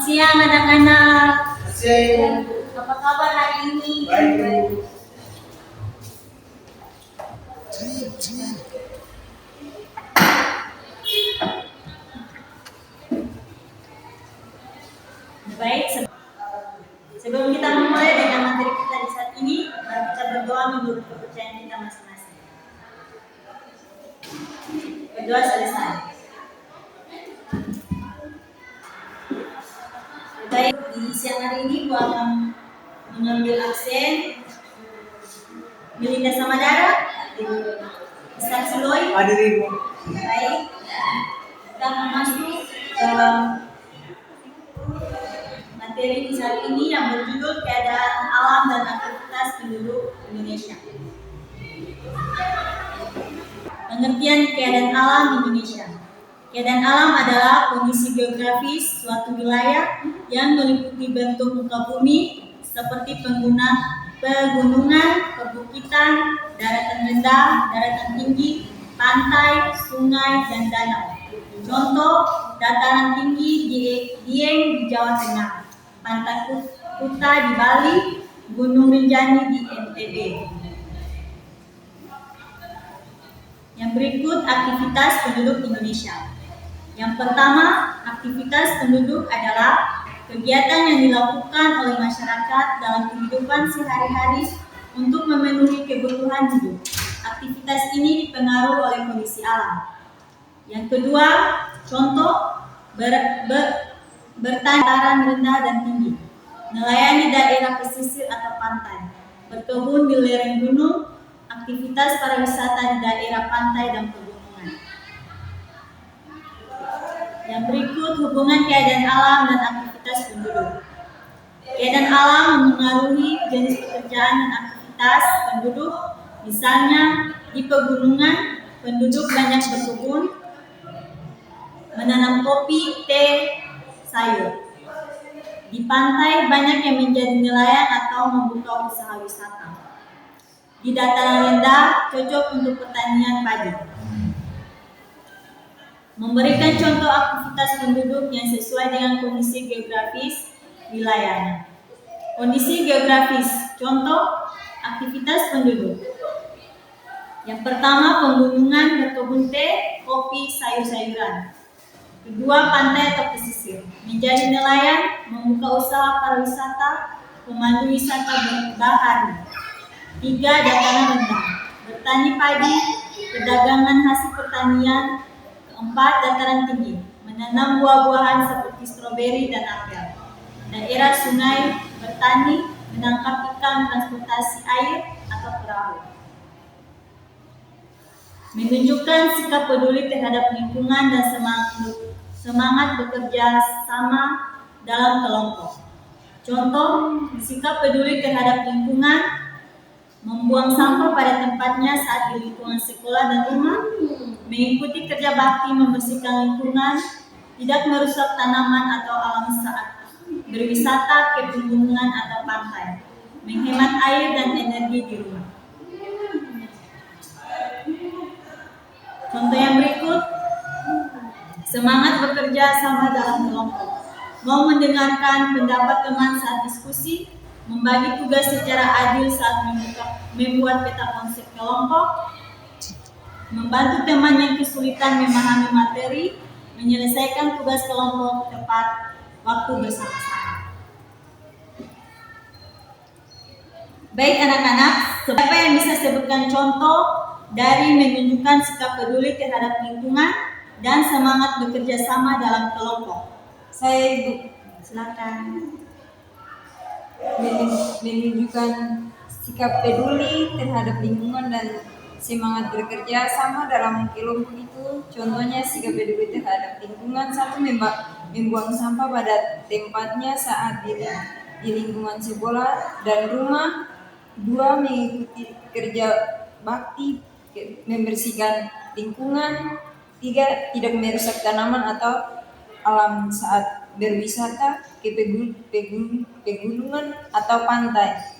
siang anak-anak. Siang. Apa kabar hari ini? Baik. Baik. Sebelum kita memulai dengan materi kita di saat ini, mari kita berdoa menurut kepercayaan kita masing-masing. Berdoa selesai. Baik, di siang hari ini gua akan mengambil aksen Melinda Samadara, Isaac Siloy. Hadirin. Baik, kita akan masuk ke materi di saat ini yang berjudul Keadaan Alam dan Aktivitas Penduduk Indonesia. Pengertian keadaan alam Indonesia. Keadaan alam adalah kondisi geografis suatu wilayah yang meliputi bentuk muka bumi seperti pegunungan, perbukitan, daratan rendah, daratan tinggi, pantai, sungai, dan danau. Contoh, dataran tinggi di Dieng di Jawa Tengah, Pantai Kuta di Bali, Gunung Rinjani di NTB. Yang berikut aktivitas penduduk Indonesia. Yang pertama, aktivitas penduduk adalah kegiatan yang dilakukan oleh masyarakat dalam kehidupan sehari-hari untuk memenuhi kebutuhan hidup. Aktivitas ini dipengaruhi oleh kondisi alam. Yang kedua, contoh bertanaman rendah dan tinggi, nelayan di daerah pesisir atau pantai, berkebun di lereng gunung, aktivitas pariwisata di daerah pantai dan pegunungan. Yang berikut hubungan keadaan alam dan aktivitas penduduk. Keadaan alam memengaruhi jenis pekerjaan dan aktivitas penduduk. Misalnya di pegunungan, penduduk banyak berkebun, menanam kopi, teh, sayur. Di pantai banyak yang menjadi nelayan atau membuka usaha wisata. Di dataran rendah cocok untuk pertanian padi. Memberikan contoh aktivitas penduduk yang sesuai dengan kondisi geografis wilayahnya. Kondisi geografis, contoh aktivitas penduduk. Yang pertama, pegunungan, berkebun teh, kopi, sayur-sayuran. Kedua, pantai atau pesisir, menjadi nelayan, membuka usaha pariwisata, pemandu wisata berbahari. Tiga, dataran rendah, bertani padi, perdagangan hasil pertanian. Keempat, dataran tinggi, menanam buah-buahan seperti stroberi dan apel. Daerah sungai, bertani, menangkap ikan, transportasi air atau perahu. Menunjukkan sikap peduli terhadap lingkungan dan semangat bekerja sama dalam kelompok. Contoh, sikap peduli terhadap lingkungan, membuang sampah pada tempatnya saat di lingkungan sekolah dan rumah, mengikuti kerja bakti membersihkan lingkungan, tidak merusak tanaman atau alam saat berwisata ke pegunungan atau pantai, menghemat air dan energi di rumah. Contoh yang berikut, semangat bekerja sama dalam kelompok, mau mendengarkan pendapat teman saat diskusi, membagi tugas secara adil saat membuat peta konsep kelompok, membantu teman yang kesulitan memahami materi, menyelesaikan tugas kelompok tepat waktu bersama-sama. Baik anak-anak, siapa yang bisa sebutkan contoh dari menunjukkan sikap peduli terhadap lingkungan dan semangat bekerja sama dalam kelompok? Saya Ibu, Silakan. menunjukkan sikap peduli terhadap lingkungan dan semangat bekerja sama dalam kelompok itu. Contohnya sikap peduli terhadap lingkungan, satu, membuang sampah pada tempatnya saat di lingkungan sekolah dan rumah. Dua, mengikuti kerja bakti membersihkan lingkungan. Tiga, tidak merusak tanaman atau alam saat berwisata ke pegunungan atau pantai.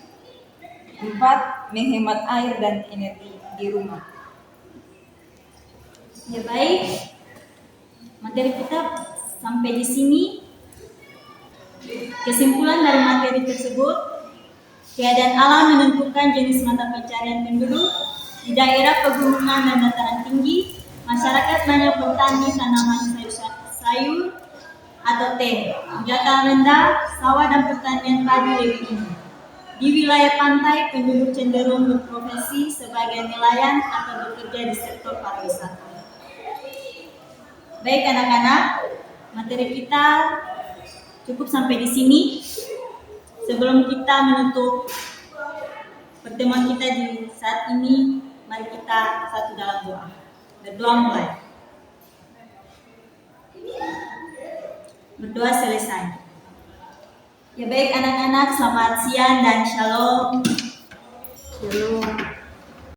Empat, menghemat air dan energi di rumah. Ya baik, materi kita sampai di sini. Kesimpulan dari materi tersebut, keadaan alam menentukan jenis mata pencarian penduduk di daerah pegunungan dan dataran tinggi. Masyarakat banyak bertani tanaman sayur atau teh. Di dataran rendah, sawah dan pertanian padi lebih umum. Di wilayah pantai, penduduk cenderung berprofesi sebagai nelayan atau bekerja di sektor pariwisata. Baik anak-anak, materi kita cukup sampai di sini. Sebelum kita menutup pertemuan kita di saat ini, mari kita satu dalam doa. Berdoa mulai. Berdoa selesai. Ya baik anak-anak, selamat siang dan shalom. Shalom.